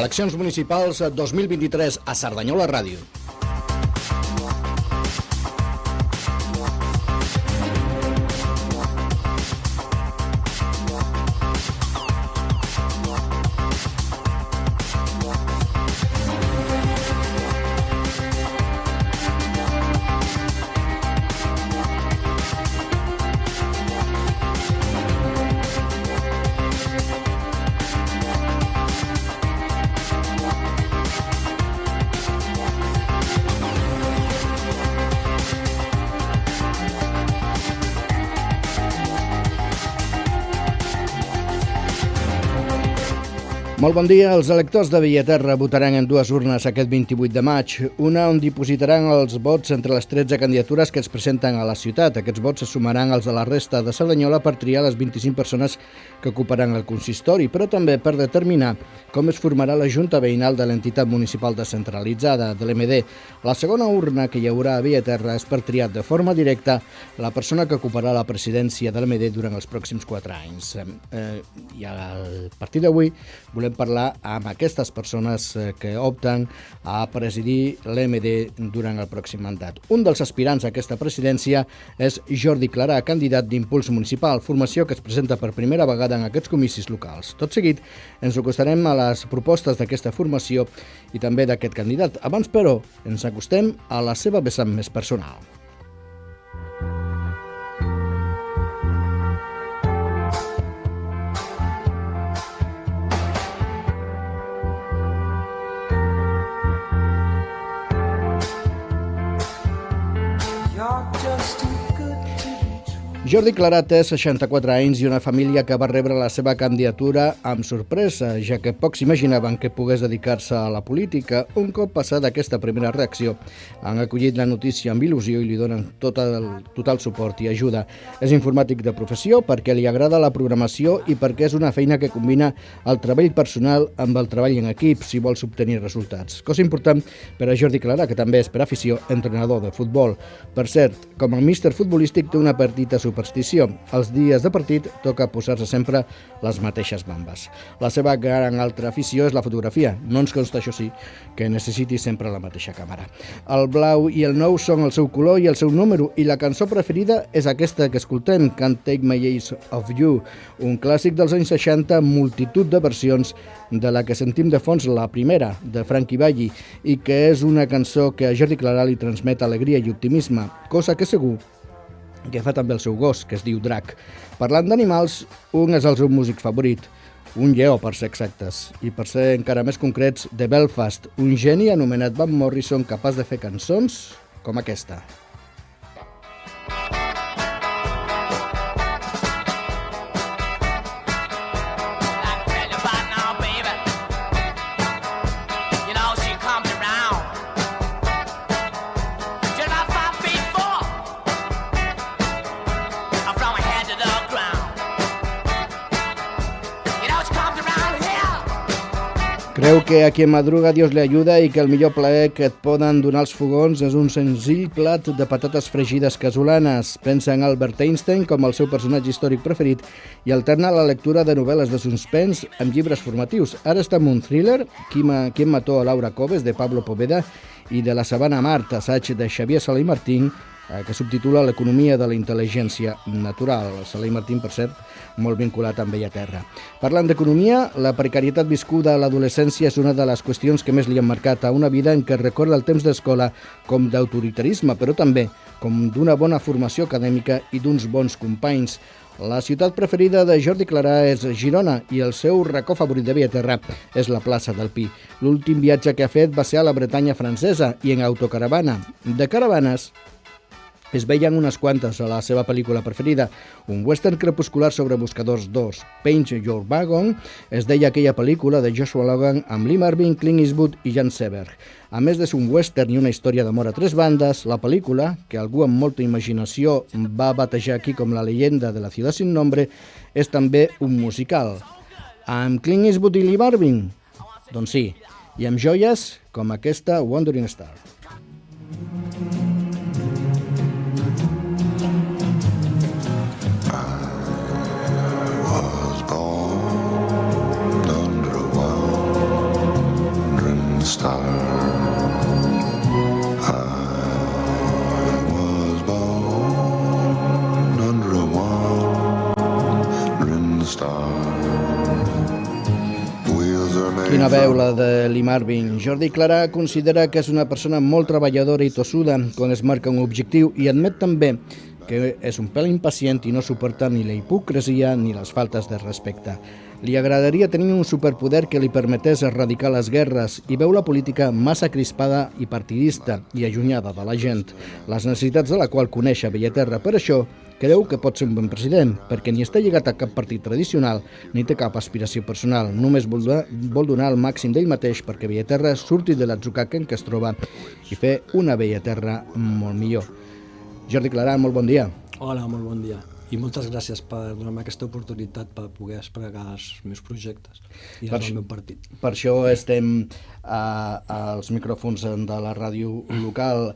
Eleccions municipals 2023 a Cerdanyola Ràdio. Molt bon dia. Els electors de Bellaterra votaran en dues urnes aquest 28 de maig. Una on dipositaran els vots entre les 13 candidatures que es presenten a la ciutat. Aquests vots se sumaran als de la resta de Cerdanyola per triar les 25 persones que ocuparan el consistori, però també per determinar com es formarà la Junta Veïnal de l'entitat municipal descentralitzada, de l'MD. La segona urna que hi haurà a Bellaterra és per triar de forma directa la persona que ocuparà la presidència de l'MD durant els pròxims 4 anys. I a partir d'avui volem parlar amb aquestes persones que opten a presidir l'MD durant el pròxim mandat. Un dels aspirants a aquesta presidència és Jordi Clarà, candidat d'Impuls Municipal, formació que es presenta per primera vegada en aquests comicis locals. Tot seguit ens acostarem a les propostes d'aquesta formació i també d'aquest candidat. Abans, però, ens acostem a la seva vessant més personal. Jordi Clarà té 64 anys i una família que va rebre la seva candidatura amb sorpresa, ja que pocs imaginaven que pogués dedicar-se a la política. Un cop passada aquesta primera reacció, han acollit la notícia amb il·lusió i li donen total suport i ajuda. És informàtic de professió perquè li agrada la programació i perquè és una feina que combina el treball personal amb el treball en equip si vols obtenir resultats. Cosa important per a Jordi Clarà, que també és per afició entrenador de futbol. Per cert, com a míster futbolístic té una petita superstició. Els dies de partit toca posar-se sempre les mateixes bambes. La seva gran altra afició és la fotografia. No ens consta, això sí, que necessiti sempre la mateixa càmera. El blau i el nou són el seu color i el seu número, i la cançó preferida és aquesta que escoltem, Can't Take My Eyes Off You, un clàssic dels anys 60, multitud de versions, de la que sentim de fons la primera, de Frankie Valli, i que és una cançó que a Jordi Clarà li transmet alegria i optimisme, cosa que segur que fa també el seu gos, que es diu Drac. Parlant d'animals, un és el seu músic favorit, un lleó per ser exactes, i per ser encara més concrets, de Belfast, un geni anomenat Van Morrison capaç de fer cançons com aquesta. Creu que a qui madruga Dios le ayuda i que el millor plaer que et poden donar els fogons és un senzill plat de patates fregides casolanes. Pensa en Albert Einstein com el seu personatge històric preferit i alterna la lectura de novel·les de suspens amb llibres formatius. Ara està amb un thriller, Qui mató a Laura Cobes, de Pablo Poveda, i de La sabana a Mart, assaig de Xavier Sala i Martín, que subtitula L'economia de la intel·ligència natural. Sala i Martín, per cert, molt vinculat amb Bellaterra. Parlant d'economia, la precarietat viscuda a l'adolescència és una de les qüestions que més li han marcat a una vida en què recorda el temps d'escola com d'autoritarisme, però també com d'una bona formació acadèmica i d'uns bons companys. La ciutat preferida de Jordi Clarà és Girona i el seu racó favorit de Bellaterra és la plaça del Pi. L'últim viatge que ha fet va ser a la Bretanya francesa i en autocaravana. De caravanes es veien unes quantes a la seva pel·lícula preferida, un western crepuscular sobre buscadors 2, Paint Your Wagon, es deia aquella pel·lícula de Joshua Logan amb Lee Marvin, Clint Eastwood i Jan Seberg. A més de ser un western i una història d'amor a 3 bandes, la pel·lícula, que algú amb molta imaginació va batejar aquí com la leyenda de la ciutat sin nombre, és també un musical. Amb Clint Eastwood i Lee Marvin? Doncs sí, i amb joies com aquesta Wandering Star. Quina veu la de Lee Marvin. Jordi Clarà considera que és una persona molt treballadora i tossuda quan es marca un objectiu i admet també que és un pèl impacient i no suporta ni la hipocresia ni les faltes de respecte. Li agradaria tenir un superpoder que li permetés erradicar les guerres i veu la política massa crispada i partidista i allunyada de la gent, les necessitats de la qual coneix a Bellaterra. Per això, creu que pot ser un bon president, perquè ni està lligat a cap partit tradicional ni té cap aspiració personal. Només vol donar el màxim d'ell mateix perquè Bellaterra surti de l'atzucac en què es troba i fer una Bellaterra molt millor. Jordi Clarà, molt bon dia. Hola, molt bon dia. I moltes gràcies per donar-me aquesta oportunitat per poder explicar els meus projectes i els del meu partit. Per això estem als micròfons de la ràdio local.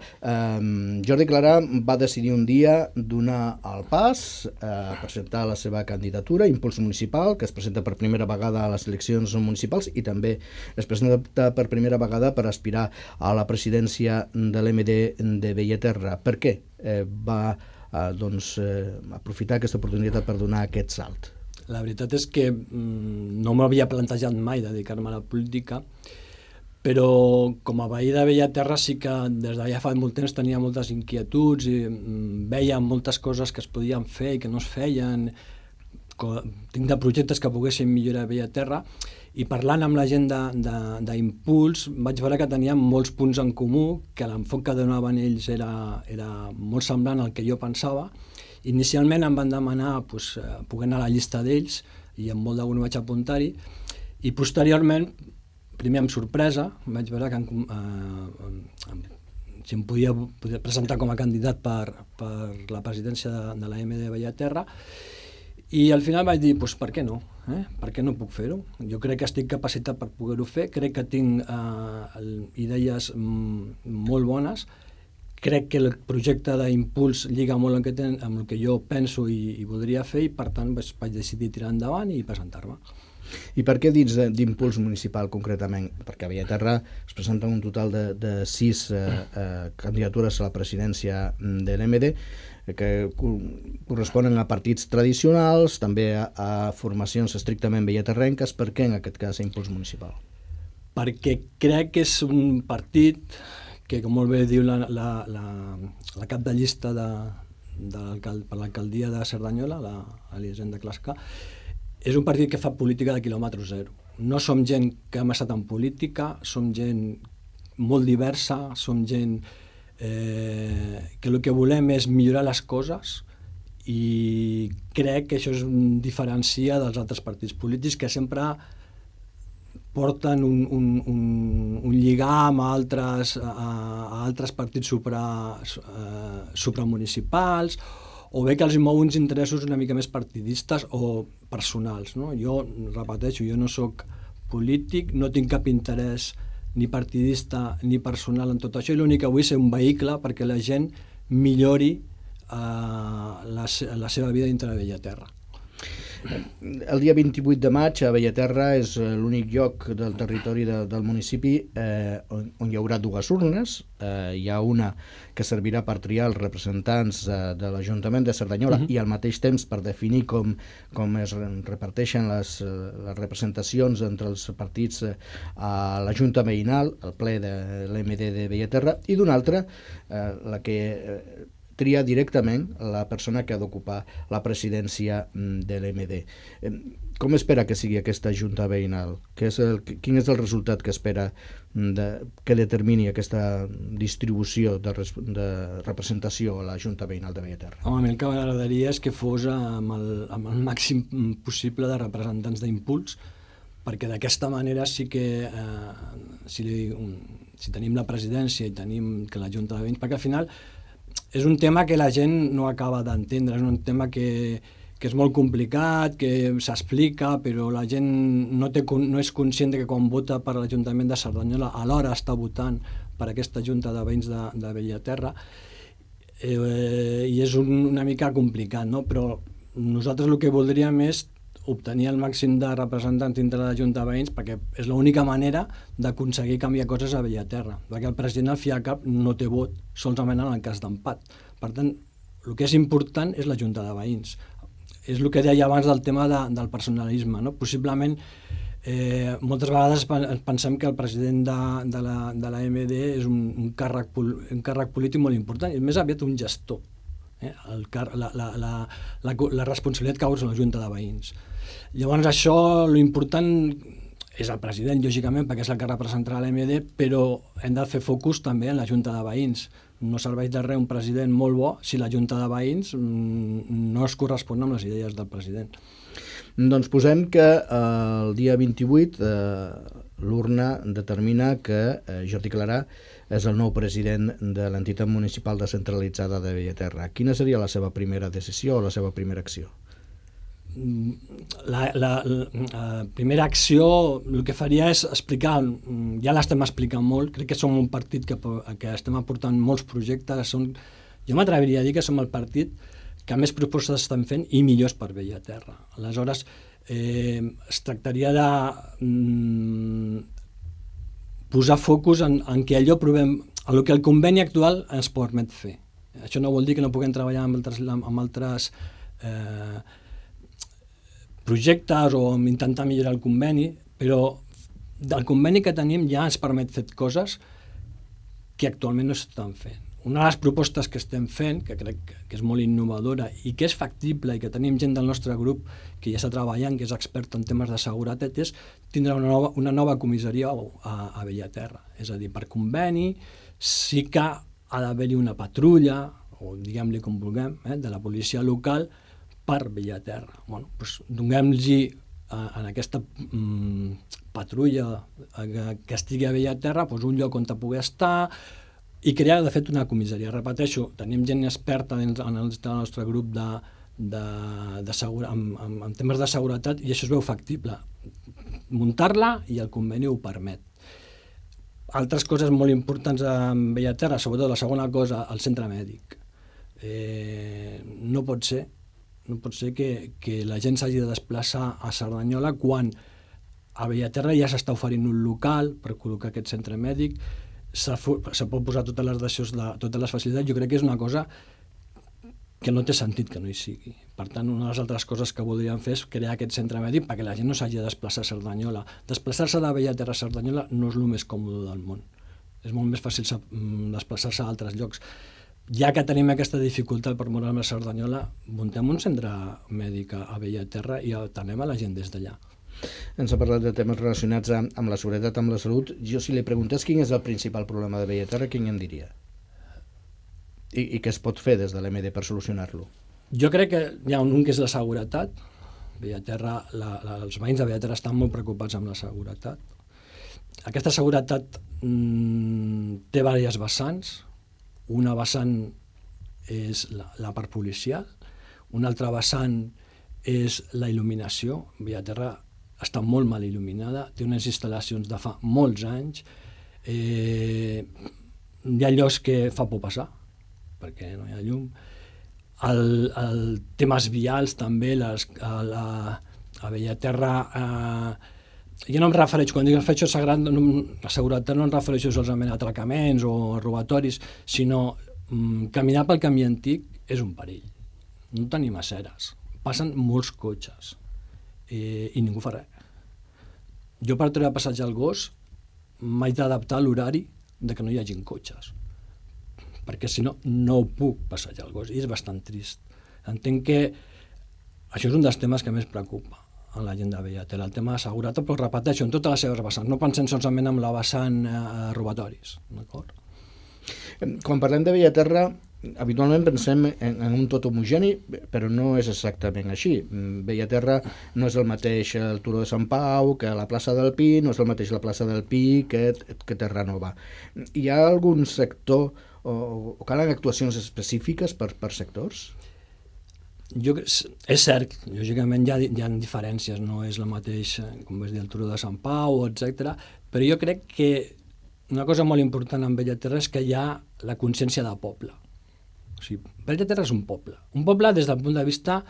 Jordi Clarà va decidir un dia donar el pas a presentar la seva candidatura, Impuls Municipal, que es presenta per primera vegada a les eleccions municipals i també es presenta per primera vegada per aspirar a la presidència de l'MD de Bellaterra. Per què va aprofitar aquesta oportunitat per donar aquest salt? La veritat és que no m'havia plantejat mai dedicar-me a la política, però com a veí de Bellaterra sí que des de ja fa molt temps tenia moltes inquietuds i veia moltes coses que es podien fer i que no es feien. Tinc de projectes que poguessin millorar Bellaterra i parlant amb la gent d'Impuls vaig veure que teníem molts punts en comú, que l'enfoc que donaven ells era molt semblant al que jo pensava. Inicialment em van demanar poder anar a la llista d'ells i amb molt de gust vaig apuntar-hi i posteriorment, primer amb sorpresa, vaig veure que si em podia presentar com a candidat per la presidència de l'AM de Bellaterra. I al final vaig dir, per què no? Per què no puc fer-ho? Jo crec que estic capacitat per poder-ho fer, crec que tinc idees molt bones, crec que el projecte d'Impuls lliga molt amb el que jo penso i voldria fer i per tant vaig decidir tirar endavant i presentar-me. I per què dins d'Impuls Municipal concretament? Perquè a Bellaterra es presenten un total de 6 candidatures a la presidència de l'MD que corresponen a partits tradicionals, també a formacions estrictament bellaterrenques. Per què en aquest cas Impuls Municipal? Perquè crec que és un partit que, com molt bé diu la cap de llista per l'alcaldia de Cerdanyola, l'Elisenda Clasca, és un partit que fa política de quilòmetre zero. No som gent que hem estat en política, som gent molt diversa, som gent que el que volem és millorar les coses i crec que això es diferencia dels altres partits polítics que sempre porten un lligam a altres partits supramunicipals o bé que els mou uns interessos una mica més partidistes o personals. Jo repeteixo, jo no soc polític, no tinc cap interès ni partidista ni personal en tot això i l'únic que vull és ser un vehicle perquè la gent millori la seva vida dintre de Bellaterra. El dia 28 de maig a Bellaterra és l'únic lloc del territori del municipi on hi haurà 2 urnes. Hi ha una que servirà per triar els representants de l'Ajuntament de Cerdanyola i al mateix temps per definir com es reparteixen les representacions entre els partits a la Junta Veïnal, al ple de l'MD de Bellaterra, i d'una altra, la que tria directament la persona que ha d'ocupar la presidència de l'MD. Com espera que sigui aquesta Junta Veïnal? Quin és el resultat que espera que determini aquesta distribució de representació a la Junta Veïnal de Bellaterra? A mi el que m'agradaria és que fos amb el màxim possible de representants d'Impuls, perquè d'aquesta manera sí que si tenim la presidència i tenim que la Junta de Veïns, perquè al final és un tema que la gent no acaba d'entendre, és un tema que és molt complicat, que s'explica, però la gent no és conscient que quan vota per l'Ajuntament de Cerdanyola alhora està votant per aquesta Junta de Veïns de Bellaterra i és una mica complicat, no? Però nosaltres el que voldríem és obtenir el màxim de representants dintre de la Junta de Veïns perquè és l'única manera d'aconseguir canviar coses a Bellaterra, perquè el president al fi i al cap no té vot, solament en el cas d'empat. Per tant, el que és important és la Junta de Veïns. És el que deia abans del tema del personalisme, no? Possiblement Moltes vegades pensem que el president de la MD és un càrrec polític molt important, i més aviat un gestor. La responsabilitat cau sobre la Junta de Veïns. Llavors això, l'important és el president, lògicament, perquè és el que representarà l'MD, però hem de fer focus també en la Junta de Veïns. No serveix de res un president molt bo si la Junta de Veïns no es correspon amb les idees del president. Doncs posem que el dia 28 l'urna determina que Jordi Clarà és el nou president de l'entitat municipal descentralitzada de Bellaterra. Quina seria la seva primera decisió o la seva primera acció? La primera acció, el que faria és explicar, ja l'estem explicant molt, crec que som un partit que estem aportant molts projectes, jo m'atreviria a dir que som el partit que més propostes estan fent i millors per Bellaterra. Aleshores, es tractaria de posar focus en que allò provem, en el que el conveni actual ens permet fer. Això no vol dir que no puguem treballar amb altres projectes o intentar millorar el conveni, però del conveni que tenim ja ens permet fer coses que actualment no s'estan fent. Una de les propostes que estem fent, que crec que és molt innovadora i que és factible i que tenim gent del nostre grup que ja està treballant, que és expert en temes de seguretat, és tindre una nova comissaria a Bellaterra. És a dir, per conveni sí que ha d'haver-hi una patrulla, o diguem-li com vulguem, de la policia local per Bellaterra. Bueno, doncs donem-los en aquesta patrulla que estigui a Bellaterra un lloc on pugui estar i crear, de fet, una comissaria. Repeteixo, tenim gent experta en el nostre grup en temes de seguretat i això es veu factible. Muntar-la i el conveni ho permet. Altres coses molt importants a Bellaterra, sobretot la segona cosa, el centre mèdic. No pot ser que la gent s'hagi de desplaçar a Cerdanyola quan a Bellaterra ja s'està oferint un local per col·locar aquest centre mèdic, se pot posar totes les facilitats. Jo crec que és una cosa que no té sentit que no hi sigui. Per tant, una de les altres coses que voldríem fer és crear aquest centre mèdic perquè la gent no s'hagi de desplaçar a Cerdanyola. Desplaçar-se de Bellaterra a Cerdanyola no és el més còmode del món. És molt més fàcil desplaçar-se a altres llocs. Ja que tenim aquesta dificultat per moure-me a Cerdanyola, muntem un centre mèdic a Bellaterra i atenem a la gent des d'allà. Ens ha parlat de temes relacionats amb la seguretat, amb la salut. Jo, si li preguntés quin és el principal problema de Bellaterra, quin em diria? I què es pot fer des de l'MD per solucionar-lo? Jo crec que hi ha un que és la seguretat. Bellaterra, els veïns de Bellaterra estan molt preocupats amb la seguretat. Aquesta seguretat té diverses vessants. Una vessant és la part policial, una altra vessant és la il·luminació. Bellaterra està molt mal il·luminada, té unes instal·lacions de fa molts anys, hi ha llocs que fa por passar, perquè no hi ha llum. El temes vials també, a Bellaterra, jo no em refereixo, quan dic refereixo a seguretat no em refereixo solament a atracaments o a robatoris, sinó caminar pel camí antic és un perill. No tenim aceres, passen molts cotxes i ningú fa res. Jo per treure a passejar el gos m'haig d'adaptar a l'horari que no hi hagin cotxes, perquè si no, no puc passejar el gos i és bastant trist. Entenc que això és un dels temes que més preocupa a la gent de Bellaterra, el tema de seguretat, però repeteixo, en totes les seves vessants, no pensem solament en la vessant robatoris, d'acord? Quan parlem de Bellaterra, habitualment pensem en un tot homogeni, però no és exactament així. Bellaterra no és el mateix el Turó de Sant Pau que la plaça del Pi, no és el mateix la plaça del Pi que Terranova. Hi ha algun sector o calen actuacions específiques per sectors? És cert, lògicament hi ha diferències, no és la mateixa, com vas dir, el Turó de Sant Pau, etc. Però jo crec que una cosa molt important en Bellaterra és que hi ha la consciència de poble. O sigui, Bellaterra és un poble des del punt de vista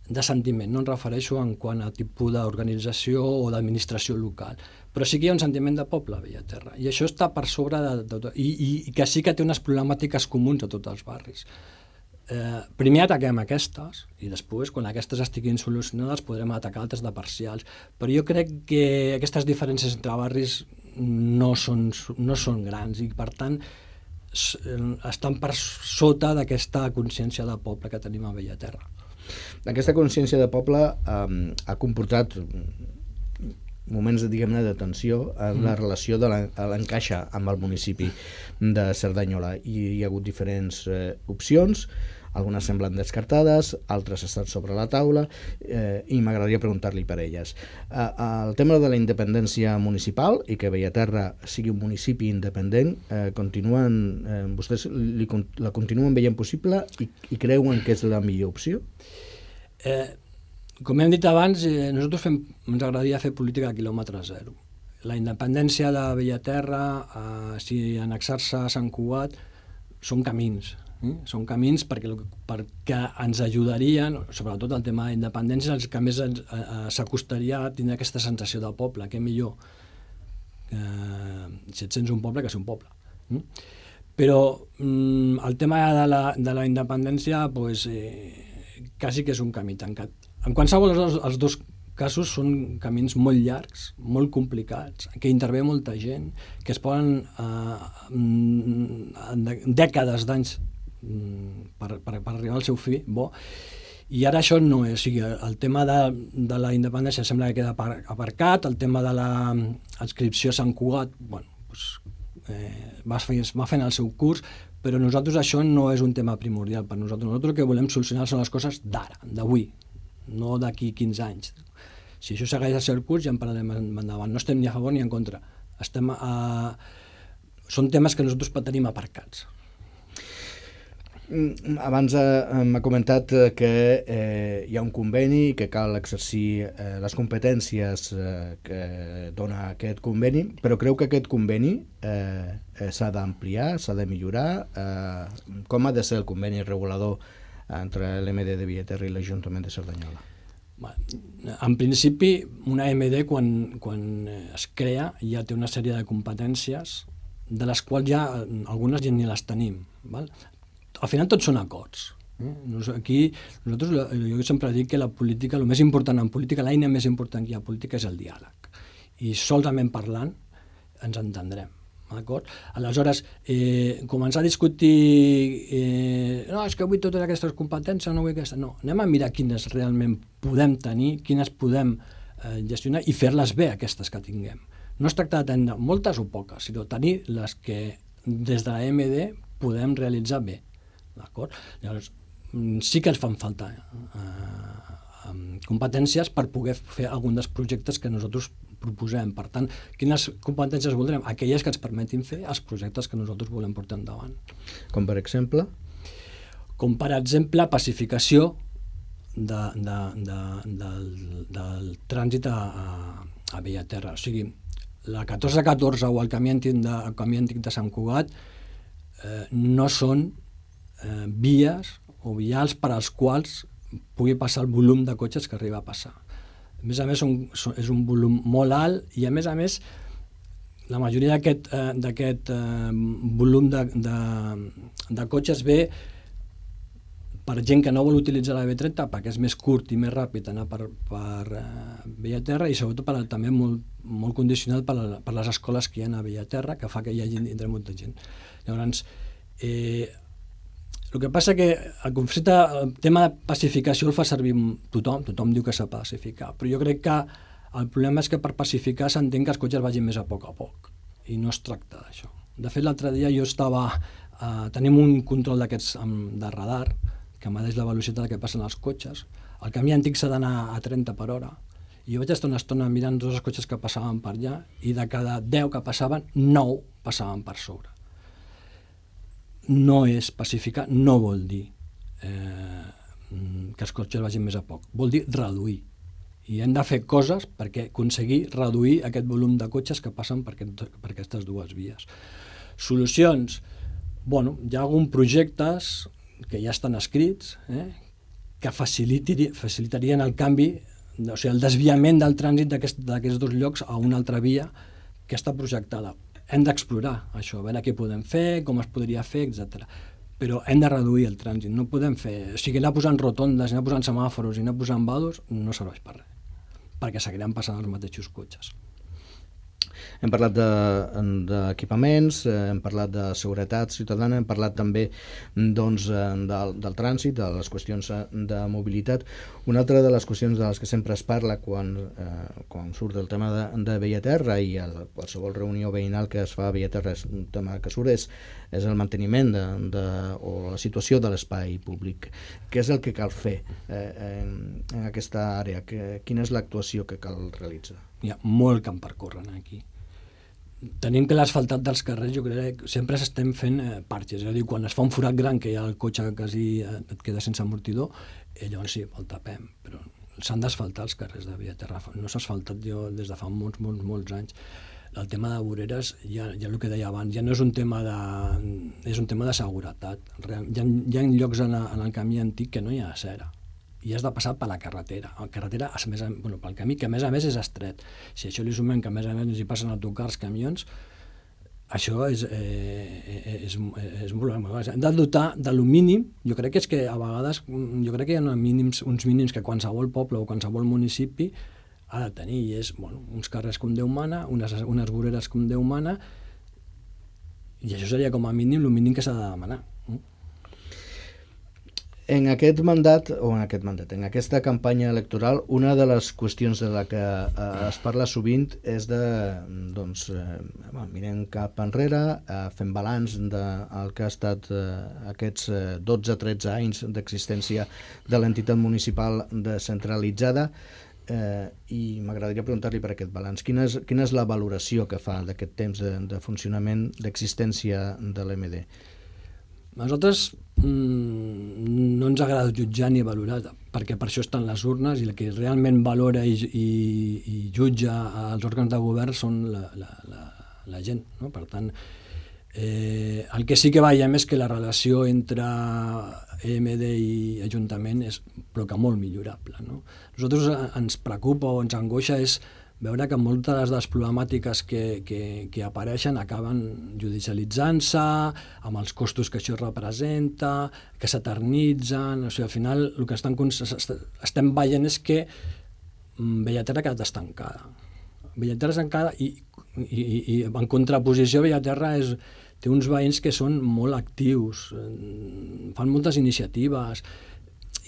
de sentiment, no em refereixo en quant a tipus d'organització o d'administració local, però sí que hi ha un sentiment de poble a Bellaterra, i això està per sobre de tot, i que sí que té unes problemàtiques comuns a tots els barris. primer ataquem aquestes i després, quan aquestes estiguin solucionades, podrem atacar altres de parcials. Però jo crec que aquestes diferències entre barris no són grans i, per tant, estan per sota d'aquesta consciència de poble que tenim a Bellaterra. Aquesta consciència de poble ha comportat moments, diguem-ne, de tensió en la relació de l'encaixa amb el municipi de Cerdanyola. I hi ha hagut diferents opcions, algunes semblen descartades, altres estan sobre la taula, i m'agradaria preguntar-li per elles. El tema de la independència municipal i que Bellaterra sigui un municipi independent, vostès la continuen veient possible i creuen que és la millor opció? Com hem dit abans, nosaltres ens agradaria fer política a quilòmetre zero. La independència de Bellaterra, si annexar-se a Sant Cugat, són camins. Són camins perquè ens ajudarien, sobretot el tema d'independència, els que més s'acostaria a tindre aquesta sensació de poble, que millor si et sents un poble que ser un poble. Però el tema de la independència quasi que és un camí tancat. En qualsevol els dos casos són camins molt llargs, molt complicats, que intervé molta gent, que es poden dècades d'anys per arribar al seu fi bo, i ara això no és. O sigui, el tema de la independència sembla que queda aparcat, el tema de l'adscripció a Sant Cugat va fent el seu curs, però nosaltres això no és un tema primordial per nosaltres. Nosaltres el que volem solucionar són les coses d'ara, d'avui, no d'aquí 15 anys. Si això segueix el seu curs ja en parlarem endavant. No estem ni a favor ni en contra. Són temes que nosaltres tenim aparcats. Abans m'ha comentat que hi ha un conveni, que cal exercir les competències que dona aquest conveni, però creu que aquest conveni s'ha d'ampliar, s'ha de millorar? Com ha de ser el conveni regulador entre l'MD de Bellaterra i l'Ajuntament de Cerdanyola? En principi, una MD, quan es crea, ja té una sèrie de competències, de les quals ja algunes ja ni les tenim. Al final tots són acords. Aquí, jo sempre dic que la política, el més important en política, l'eina més important que hi ha a política és el diàleg. I solament parlant ens entendrem. Aleshores, començar a discutir no, és que vull totes aquestes competències, no vull aquesta. No, anem a mirar quines realment podem tenir, quines podem gestionar i fer-les bé, aquestes que tinguem. No es tracta de tenir moltes o poques, sinó tenir les que des de la MD podem realitzar bé. Llavors, sí que ens fan falta competències per poder fer algun dels projectes que nosaltres proposem. Per tant, quines competències voldrem? Aquelles que ens permetin fer els projectes que nosaltres volem portar endavant. Com per exemple? Com per exemple, pacificació del trànsit a Bellaterra. O sigui, la 1414 o el camí antic de Sant Cugat no són vies o vials per als quals pugui passar el volum de cotxes que arriba a passar. A més, és un volum molt alt i, a més, la majoria d'aquest volum de cotxes ve per gent que no vol utilitzar la B30 perquè és més curt i més ràpid anar per Bellaterra i sobretot també molt condicionat per les escoles que hi ha a Bellaterra, que fa que hi hagi entre molta gent. Llavors, el que passa que el tema de pacificació el fa servir tothom diu que s'ha de pacificar, però jo crec que el problema és que per pacificar s'entén que els cotxes vagin més a poc i no es tracta d'això. De fet, l'altre dia jo tenim un control d'aquests de radar que medeix la velocitat que passen els cotxes. El camí antic s'ha d'anar a 30 per hora i jo vaig estar una estona mirant tots els cotxes que passaven per allà i de cada 10 que passaven, 9 passaven per sobre. No és pacificar, no vol dir que els cotxes vagin més a poc, vol dir reduir. I hem de fer coses perquè aconseguir reduir aquest volum de cotxes que passen per aquestes dues vies. Solucions, hi ha alguns projectes que ja estan escrits que facilitarien el canvi, o sigui, el desviament del trànsit d'aquests dos llocs a una altra via que està projectada. Hem d'explorar això, a veure què podem fer, com es podria fer, etc. però hem de reduir el trànsit, no podem fer... O sigui, anar posant rotondes, anar posant semàforos i anar posant vados no serveix per res, perquè seguiran passant els mateixos cotxes. Hem parlat d'equipaments, hem parlat de seguretat ciutadana, hem parlat també del trànsit, de les qüestions de mobilitat. Una altra de les qüestions de les que sempre es parla quan surt el tema de Bellaterra i qualsevol reunió veïnal que es fa a Bellaterra, és un tema que surt, és el manteniment o la situació de l'espai públic. Què és el que cal fer en aquesta àrea? Quina és l'actuació que cal realitzar? Hi ha molt camp per córrer aquí. Tenim que l'asfaltat dels carrers, jo crec que sempre estem fent parxes, és a dir, quan es fa un forat gran que ja el cotxe quasi et queda sense amortidor, llavors sí, el tapem, però s'han d'asfaltar els carrers de Bellaterra. No s'ha asfaltat jo des de fa molts anys. El tema de voreres, ja el que deia abans, ja no és un tema és un tema de seguretat. Hi ha llocs en el camí antic que no hi ha cera, i has de passar per la carretera. La carretera, pel camí, que a més és estret. Si això li sumem que a més hi passen autocars, camions, això és un problema. Hem de dotar de lo mínim, jo crec que és que a vegades, jo crec que hi ha uns mínims que qualsevol poble o qualsevol municipi ha de tenir, i és uns carrers com Déu mana, unes voreres com Déu mana, i això seria com a mínim el mínim que s'ha de demanar. En en aquesta campanya electoral, una de les qüestions de la que es parla sovint és mirem cap enrere, fem balanç del que ha estat aquests 12-13 anys d'existència de l'entitat municipal descentralitzada, i m'agradaria preguntar-li per aquest balanç. Quina és la valoració que fa d'aquest temps de funcionament, d'existència de l'EMD? A nosaltres no ens agrada jutjar ni valorar, perquè per això estan les urnes, i el que realment valora i jutja els òrgans de govern són la gent, no? Per tant, el que sí que veiem és que la relació entre EMD i Ajuntament és però que molt millorable, no? Nosaltres ens preocupa o ens angoixa és veure que moltes de les problemàtiques que apareixen acaben judicialitzant-se, amb els costos que això representa, que s'eternitzen. O sigui, al final el que estem veient és que Bellaterra ha quedat estancada. Bellaterra és estancada i en contraposició Bellaterra té uns veïns que són molt actius, fan moltes iniciatives,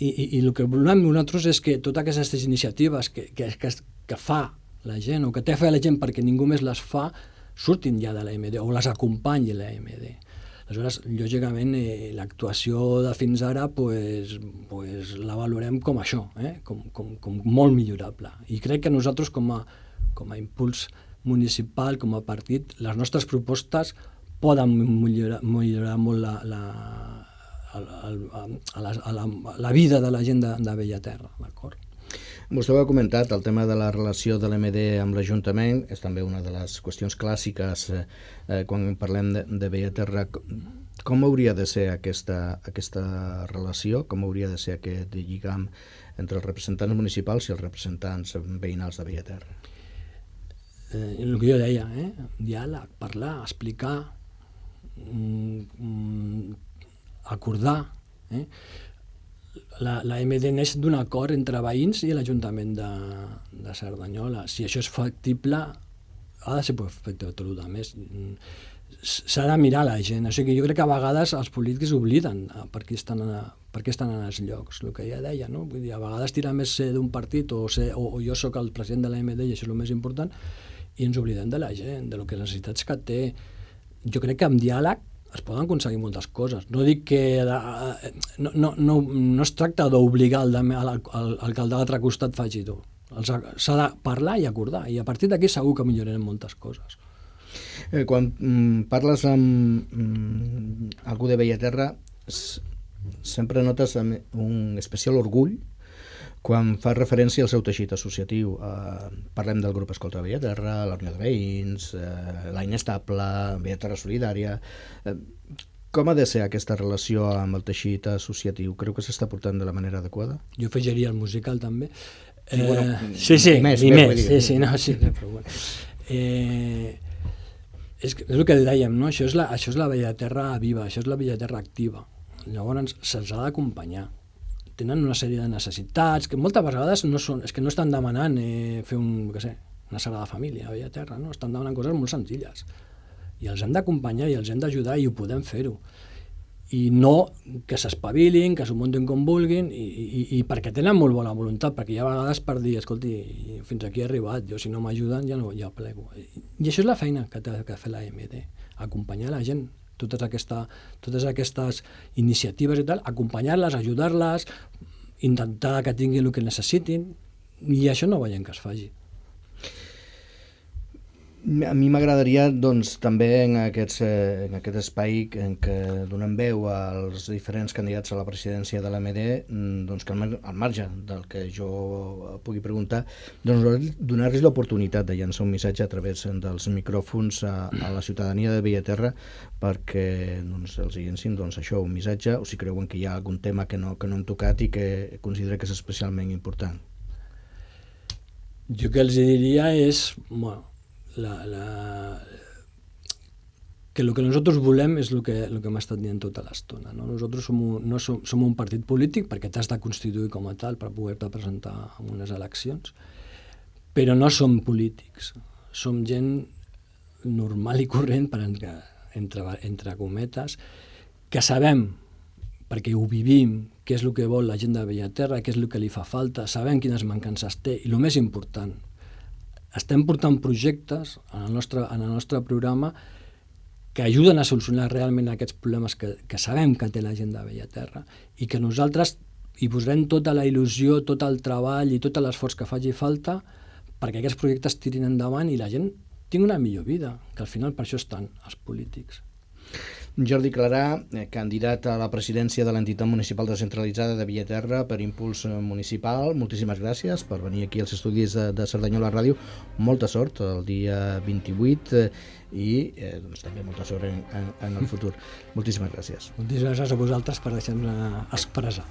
i el que volem nosaltres és que totes aquestes iniciatives que fa la gent, o que té a fer la gent perquè ningú més les fa, surtin ja de l'AMD o les acompanyi l'AMD. Aleshores, lògicament, l'actuació de fins ara la valorem com això, com molt millorable. I crec que nosaltres, com a impuls municipal, com a partit, les nostres propostes poden millorar molt la vida de la gent de Bellaterra, d'acord? Vostè ho ha comentat, el tema de la relació de l'EMD amb l'Ajuntament és també una de les qüestions clàssiques quan parlem de Bellaterra. Com hauria de ser aquesta relació? Com hauria de ser aquest lligam entre els representants municipals i els representants veïnals de Bellaterra? El que jo deia, diàleg, parlar, explicar, acordar. La MD neix d'un acord entre veïns i l'Ajuntament de Cerdanyola. Si això és factible, ha de ser factible tot el més. S'ha de mirar la gent. O sigui, jo crec que a vegades els polítics obliden per què estan en els llocs. El que ja deia, no? Vull dir, a vegades tira més ser d'un partit o jo sóc el president de la MD i això és el més important, i ens oblidem de la gent, de les necessitats que té. Jo crec que amb diàleg es poden aconseguir moltes coses. No dic que... No es tracta d'obligar el que el de l'altre costat faci tu. S'ha de parlar i acordar, i a partir d'aquí segur que millorarem moltes coses. Quan parles amb algú de Bellaterra, sempre notes un especial orgull quan fa referència al seu teixit associatiu. Parlem del grup Escolta Bellaterra, la Unió de Veïns, la Inestable, Bellaterra Solidària. Com ha de ser aquesta relació amb el teixit associatiu? Creu que s'està portant de la manera adequada? Jo afegiria el musical també. Sí, més. Sí, però bueno. És el que dèiem, no? Això és la Bellaterra viva, això és la Bellaterra activa. Llavors se'ls ha d'acompanyar. Tenen una sèrie de necessitats que moltes vegades és que no estan demanant fer una Sagrada Família a Bellaterra, no? Estan demanant coses molt senzilles. I els hem d'acompanyar i els hem d'ajudar i ho podem fer-ho. I no que s'espavilin, que s'ho muntin com vulguin, i perquè tenen molt bona voluntat, perquè hi ha vegades per dir, escolti, fins aquí he arribat, jo si no m'ajuden ja plego. I això és la feina que té que fer l'AMD, acompanyar la gent, totes aquestes iniciatives i tal, acompanyar-les, ajudar-les, intentar que tinguin el que necessitin, i això no veiem que es faci. A mi m'agradaria, doncs, també en aquest espai en què donem veu als diferents candidats a la presidència de l'AMD, doncs que al marge del que jo pugui preguntar, doncs donar-los l'oportunitat de llançar un missatge a través dels micròfons a la ciutadania de Bellaterra perquè doncs, els llencin això, un missatge, o si creuen que hi ha algun tema que no hem tocat i que considera que és especialment important. Jo que els diria és... que lo que nosotros volem és lo que hem estat dient tota l'estona. No? Nosaltres som un partit polític perquè t'has de constituir com a tal per poder-te presentar en unes eleccions, però no som polítics. Som gent normal i corrent, entre cometes, que sabem, perquè ho vivim, què és el que vol la gent de Bellaterra, què és el que li fa falta, sabem quines mancances té, i el més important, estem portant projectes en el nostre programa que ajuden a solucionar realment aquests problemes que sabem que té la gent de Bellaterra i que nosaltres hi posarem tota la il·lusió, tot el treball i tot l'esforç que faci falta perquè aquests projectes tirin endavant i la gent tingui una millor vida, que al final per això estan els polítics. Jordi Clarà, candidat a la presidència de l'entitat municipal descentralitzada de Bellaterra per Impuls Municipal, moltíssimes gràcies per venir aquí als estudis de Cerdanyola Ràdio. Molta sort el dia 28 i doncs, també molta sort en el futur. Moltíssimes gràcies. Moltíssimes gràcies a vosaltres per deixar-me expressar.